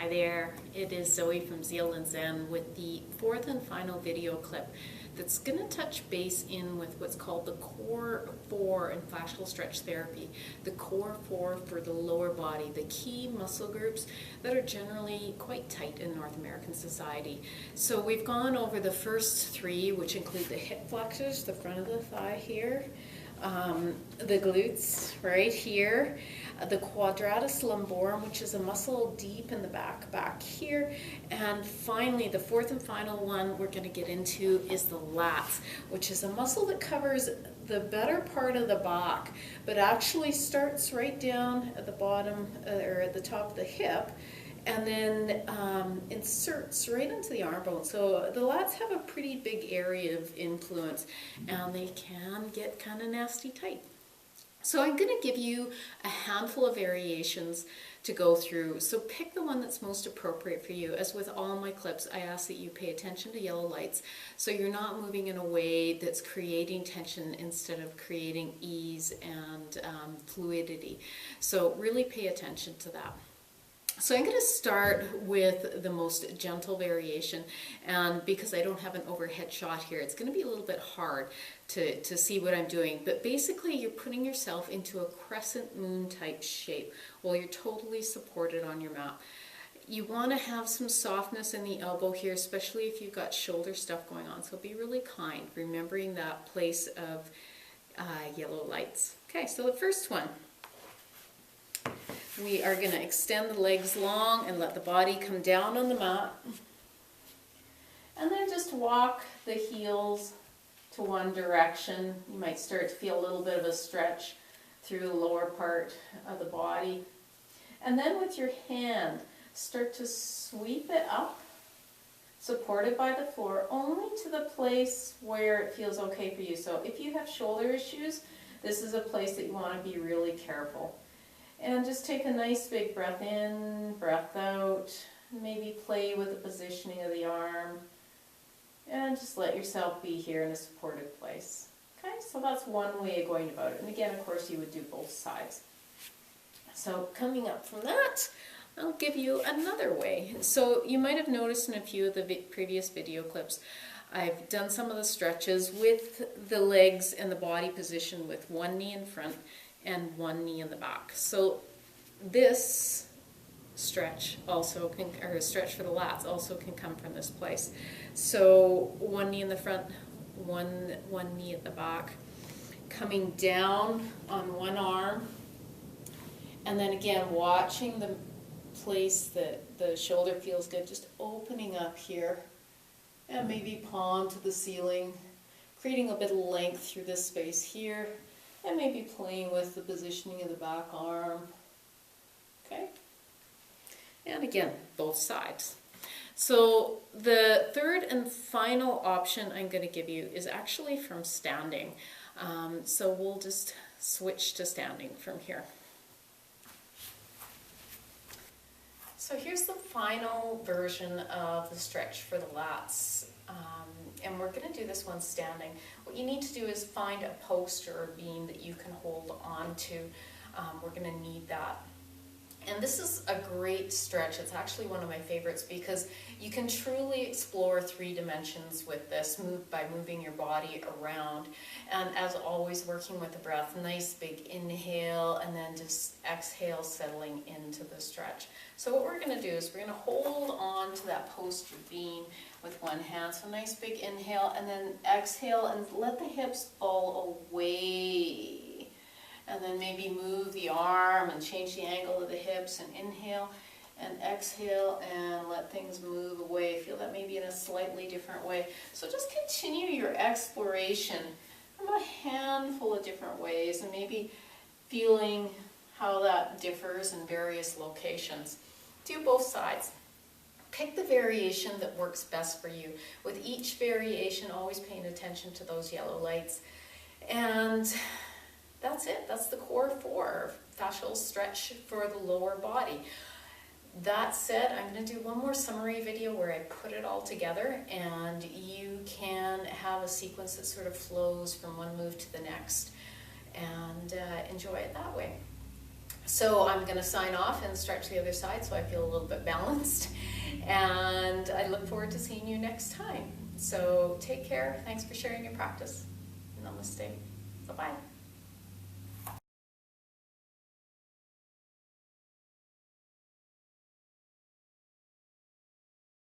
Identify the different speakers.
Speaker 1: Hi there, it is Zoe from Zeal and Zen with the fourth and final video clip that's going to touch base in with what's called the core four in fascial stretch therapy. The core four for the lower body, the key muscle groups that are generally quite tight in North American society. So we've gone over the first three, which include the hip flexors, the front of the thigh here, the glutes right here, the Quadratus lumborum, which is a muscle deep in the back here, and finally the fourth and final one we're going to get into is the lats, which is a muscle that covers the better part of the back but actually starts right down at the bottom or at the top of the hip and then inserts right into the arm bone. So the lats have a pretty big area of influence and they can get kind of nasty tight. So I'm going to give you a handful of variations to go through. So pick the one that's most appropriate for you. As with all my clips, I ask that you pay attention to yellow lights so you're not moving in a way that's creating tension instead of creating ease and fluidity. So really pay attention to that. So I'm going to start with the most gentle variation, and because I don't have an overhead shot here, it's going to be a little bit hard to see what I'm doing. But basically you're putting yourself into a crescent moon type shape while you're totally supported on your mat. You want to have some softness in the elbow here, especially if you've got shoulder stuff going on. So be really kind, remembering that place of yellow lights. Okay, so the first one. We are going to extend the legs long and let the body come down on the mat. And then just walk the heels to one direction. You might start to feel a little bit of a stretch through the lower part of the body. And then with your hand, start to sweep it up, supported by the floor, only to the place where it feels okay for you. So if you have shoulder issues, this is a place that you want to be really careful. And just take a nice big breath in, breath out, maybe play with the positioning of the arm, and just let yourself be here in a supported place. Okay, so that's one way of going about it. And again, of course, you would do both sides. So coming up from that, I'll give you another way. So you might have noticed in a few of the previous video clips, I've done some of the stretches with the legs and the body positioned with one knee in front and one knee in the back. So this stretch also can, or a stretch for the lats also can come from this place. So one knee in the front, one knee at the back, coming down on one arm, and then again watching the place that the shoulder feels good, just opening up here, and maybe palm to the ceiling, creating a bit of length through this space here, and maybe playing with the positioning of the back arm. Okay? And again, both sides. So the third and final option I'm going to give you is actually from standing. So we'll just switch to standing from here. So here's the final version of the stretch for the lats. And we're going to do this one standing. What you need to do is find a post or a beam that you can hold on to. We're going to need that. And this is a great stretch. It's actually one of my favorites because you can truly explore 3 dimensions with this by moving your body around. And as always, working with the breath, nice big inhale and then just exhale, settling into the stretch. So what we're going to do is we're going to hold on to that post or beam with one hand. So nice big inhale and then exhale and let the hips fall away. And then maybe move the arm and change the angle of the hips and inhale and exhale and let things move away. Feel that maybe in a slightly different way. So just continue your exploration of a handful of different ways and maybe feeling how that differs in various locations. Do both sides. Pick the variation that works best for you. With each variation, always paying attention to those yellow lights. And that's it. That's the core 4 fascial stretch for the lower body. That said, I'm going to do one more summary video where I put it all together and you can have a sequence that sort of flows from one move to the next and enjoy it that way. So I'm going to sign off and stretch the other side so I feel a little bit balanced. And I look forward to seeing you next time. So take care. Thanks for sharing your practice. Namaste. Bye-bye.